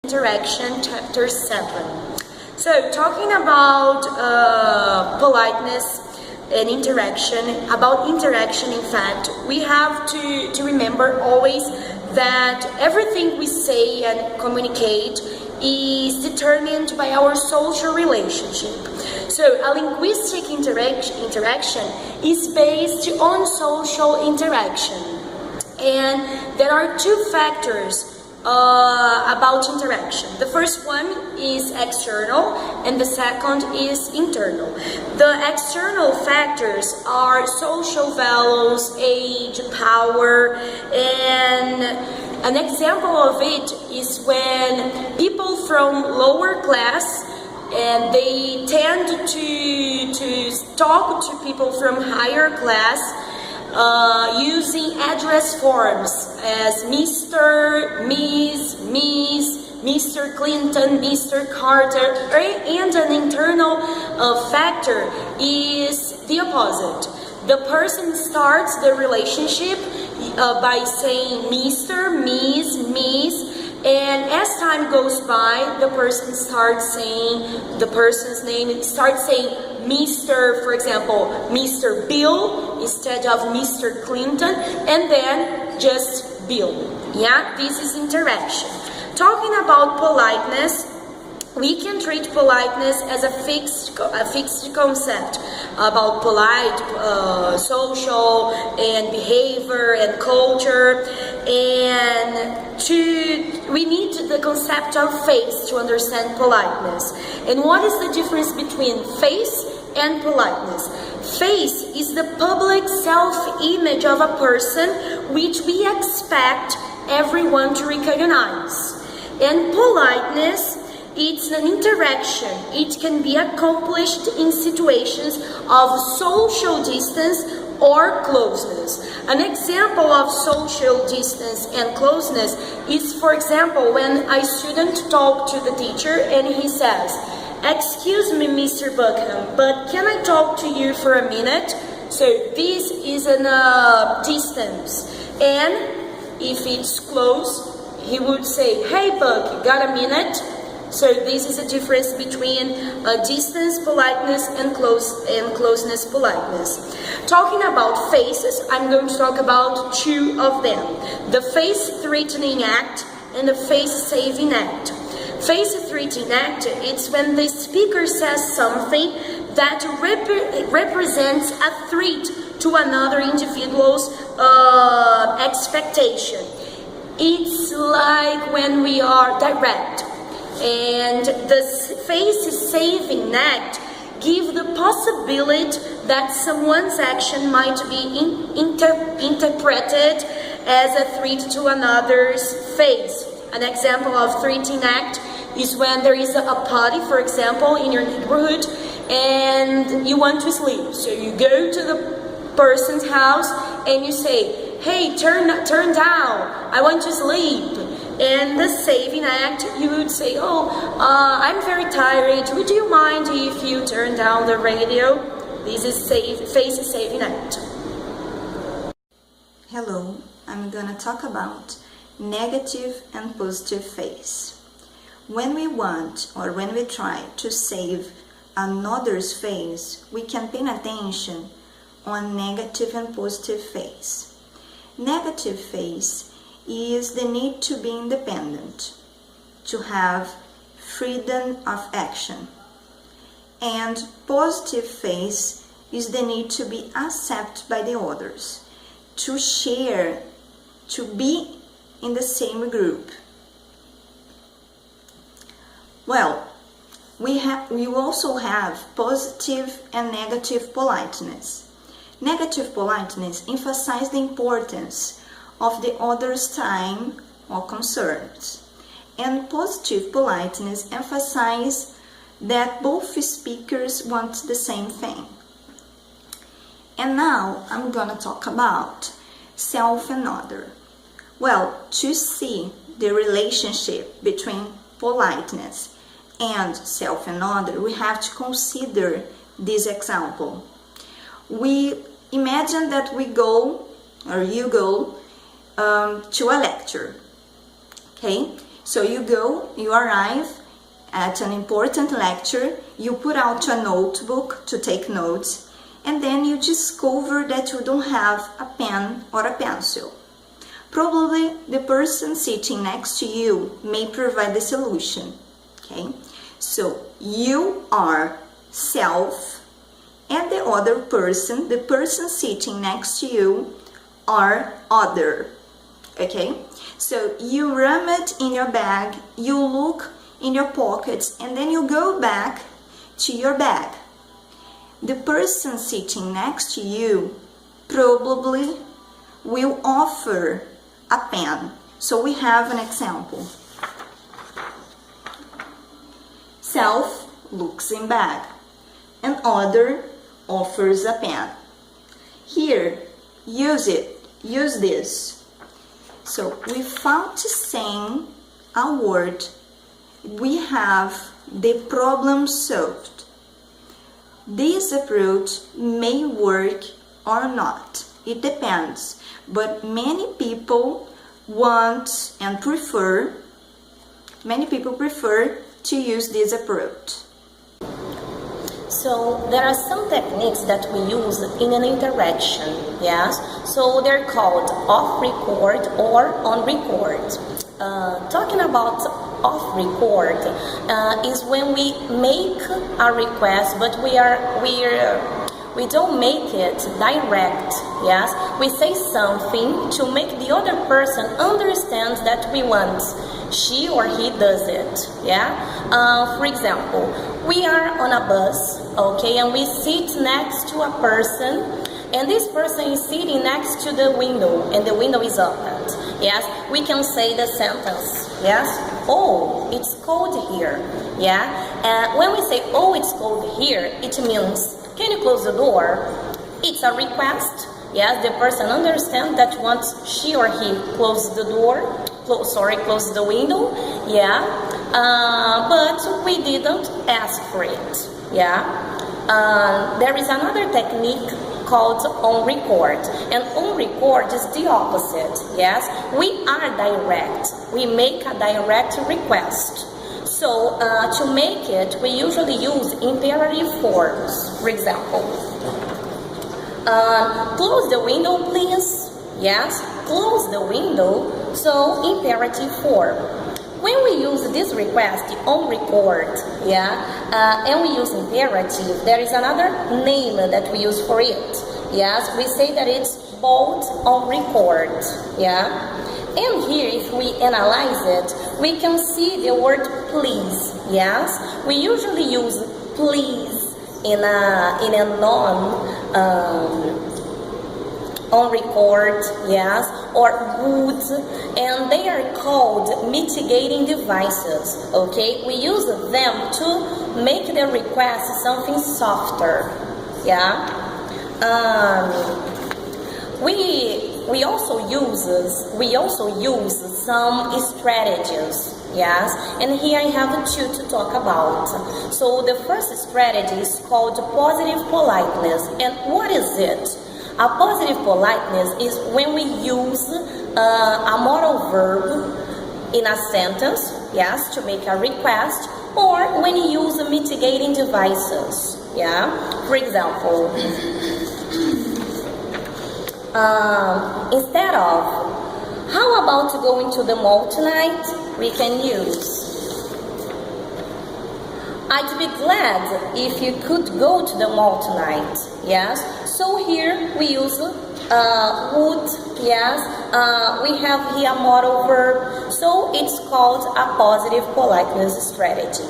Interaction, Chapter 7. So, talking about politeness and interaction, in fact, we have to remember always that everything we say and communicate is determined by our social relationship. So, a linguistic interaction is based on social interaction. And there are two factors about interaction. The first one is external and the second is internal. The external factors are social values, age, power, and an example of it is when people from lower class and they tend to talk to people from higher class using address forms as Mr., Miss, Mr. Clinton, Mr. Carter, and an internal factor is the opposite. The person starts the relationship by saying Mr., Miss, and as time goes by, the person starts saying the person's name, starts saying Mr., for example, Mr. Bill instead of Mr. Clinton, and then just Bill. Yeah, this is interaction. Talking about politeness, we can treat politeness as a fixed concept about polite, social, and behavior and culture, and we need the concept of face to understand politeness. And what is the difference between face and politeness? Face is the public self-image of a person which we expect everyone to recognize. And politeness, it's an interaction. It can be accomplished in situations of social distance or closeness. An example of social distance and closeness is, for example, when a student talks to the teacher and he says, "Excuse me, Mr. Buckham, but can I talk to you for a minute?" So this is a distance. And if it's close, he would say, "Hey, Buck, got a minute?" So this is a difference between distance politeness and closeness politeness. Talking about faces, I'm going to talk about two of them: the face-threatening act and the face-saving act. Face-threatening act, it's when the speaker says something that represents a threat to another individual's expectation. It's like when we are direct. And the face-saving act gives the possibility that someone's action might be interpreted as a threat to another's face. An example of threatening act is when there is a party, for example, in your neighborhood, and you want to sleep. So you go to the person's house and you say, "Hey, turn down, I want to sleep." And the saving act, you would say, I'm very tired. Would you mind if you turn down the radio? This is face-saving act. Hello, I'm gonna talk about negative and positive face. When we want or when we try to save another's face, we can pay attention on negative and positive face. Negative face is the need to be independent, to have freedom of action. And positive face is the need to be accepted by the others, to share, to be in the same group. Well, we also have positive and negative politeness. Negative politeness emphasizes the importance of the other's time or concerns. And positive politeness emphasizes that both speakers want the same thing. And now I'm gonna talk about self and other. Well, to see the relationship between politeness and self and other, we have to consider this example. We imagine that we go, or you go, to a lecture, okay? So you arrive at an important lecture, you put out a notebook to take notes, and then you discover that you don't have a pen or a pencil. Probably the person sitting next to you may provide the solution. Okay? So you are self, and the other person, the person sitting next to you, are other. Okay? So you ram it in your bag, you look in your pockets, and then you go back to your bag. The person sitting next to you probably will offer a pen. So we have an example. Self looks in bag, and other offers a pen. Here, use this. So without saying a word, we have the problem solved. This approach may work or not. It depends. But many people prefer to use this approach. So there are some techniques that we use in an interaction, yes? So they're called off-record or on-record. Talking about off-record is when we make a request, but we don't make it direct, yes? We say something to make the other person understand that we want she or he does it, yeah? For example, we are on a bus, okay, and we sit next to a person, and this person is sitting next to the window, and the window is opened, yes? We can say the sentence, yes? Oh, it's cold here, yeah? When we say, oh, it's cold here, it means, can you close the door? It's a request, yes? The person understands that once she or he closes the door, close the window, yeah, but we didn't ask for it, yeah. There is another technique called on record, and on record is the opposite, yes. We are direct, we make a direct request. So to make it, we usually use imperative forms. For example, close the window, please. Yes, close the window. So imperative form. When we use this request on record, and we use imperative, there is another name that we use for it. Yes, we say that it's both on record. Yeah. And here, if we analyze it, we can see the word please. Yes, we usually use please in a on record, yes, or would, and they are called mitigating devices. Okay, we use them to make the request something softer. Yeah. We also use some strategies, yes, and here I have two to talk about. So the first strategy is called positive politeness, and what is it? A positive politeness is when we use a modal verb in a sentence, yes, to make a request, or when you use mitigating devices, yeah. For example, instead of, how about going to the mall tonight? We can use, I'd be glad if you could go to the mall tonight. Yes. So here we use would. Yes. We have here a modal verb. So it's called a positive politeness strategy.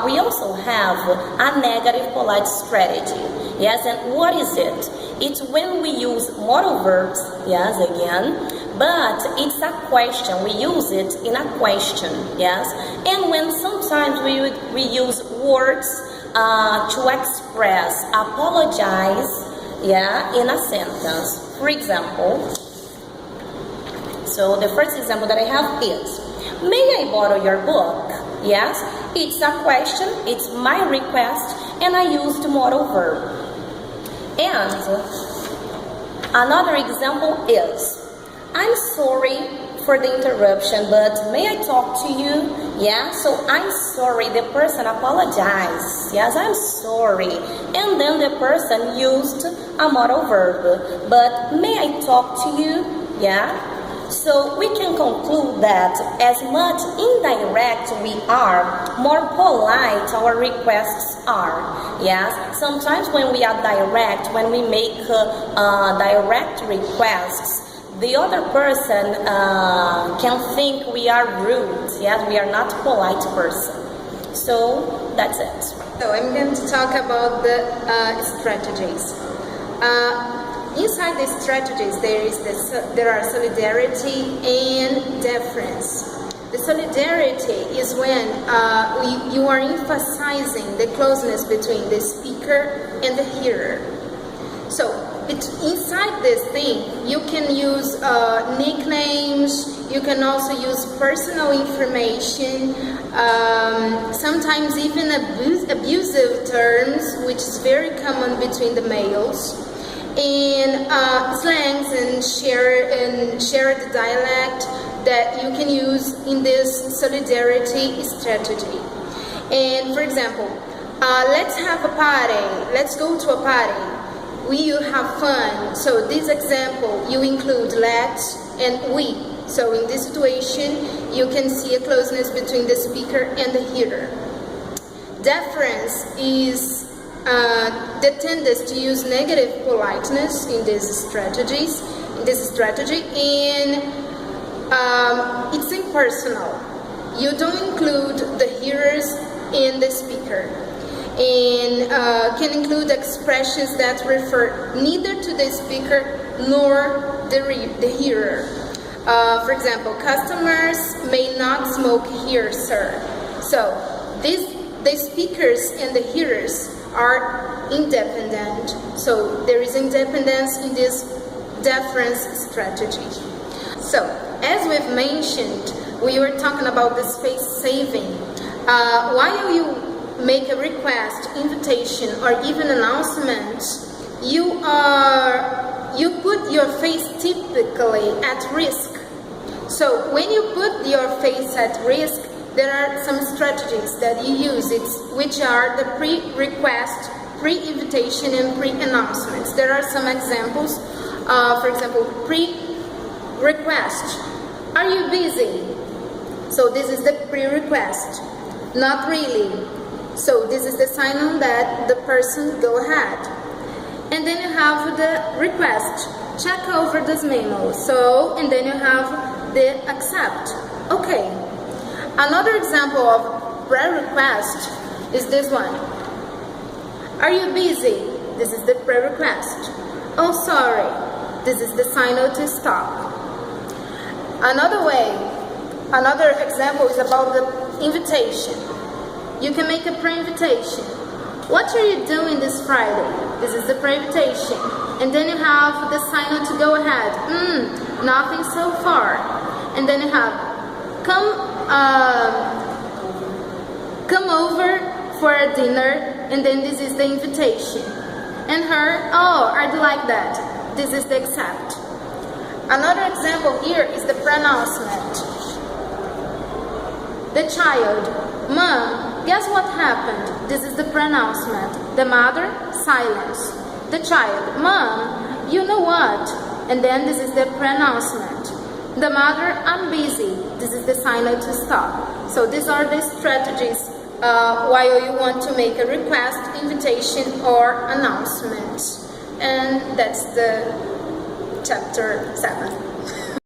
We also have a negative polite strategy. Yes. And what is it? It's when we use modal verbs. Yes. Again. But it's a question. We use it in a question, yes. And when sometimes we use words to express apologize, yeah, in a sentence. For example, so the first example that I have is, may I borrow your book? Yes, it's a question. It's my request, and I used modal verb. And another example is, I'm sorry for the interruption, but may I talk to you? Yeah, so I'm sorry. The person apologized. Yes, I'm sorry. And then the person used a modal verb. But may I talk to you? Yeah. So we can conclude that as much indirect we are, more polite our requests are. Yes, sometimes when we are direct, when we make direct requests, the other person can think we are rude. Yes, we are not polite person. So that's it. So I'm going to talk about the strategies. Inside these strategies, there are solidarity and deference. The solidarity is when you are emphasizing the closeness between the speaker and the hearer. So inside this thing, you can use nicknames, you can also use personal information, sometimes even abusive terms, which is very common between the males, and slangs and shared dialect that you can use in this solidarity strategy. And for example, let's have a party, let's go to a party. We will have fun. So this example, you include let's and we. So in this situation, you can see a closeness between the speaker and the hearer. Deference is the tendency to use negative politeness in these strategies. In this strategy, and it's impersonal. You don't include the hearers in the speaker. And can include expressions that refer neither to the speaker nor the hearer. For example, customers may not smoke here, sir. So the speakers and the hearers are independent. So there is independence in this deference strategy. So as we've mentioned, we were talking about the space saving. While you make a request, invitation, or even announcement, you put your face typically at risk. So when you put your face at risk, there are some strategies that you use, which are the pre-request, pre-invitation, and pre-announcements. There are some examples. For example, pre-request. Are you busy? So this is the pre-request. Not really. So this is the sign on that the person go ahead. And then you have the request. Check over this memo. So, and then you have the accept. Okay. Another example of pre-request is this one. Are you busy? This is the pre-request. Oh, sorry. This is the sign to stop. Another example is about the invitation. You can make a pre-invitation. What are you doing this Friday? This is the pre-invitation. And then you have the sign to go ahead. Nothing so far. And then you have come over for a dinner. And then this is the invitation. And her, oh, I do like that. This is the accept. Another example here is the pre-announcement. The child, Mom, guess what happened? This is the pre-announcement. The mother, silence. The child, Mom, you know what? And then this is the pre-announcement. The mother, I'm busy. This is the sign to stop. So these are the strategies while you want to make a request, invitation, or announcement. And that's the chapter 7.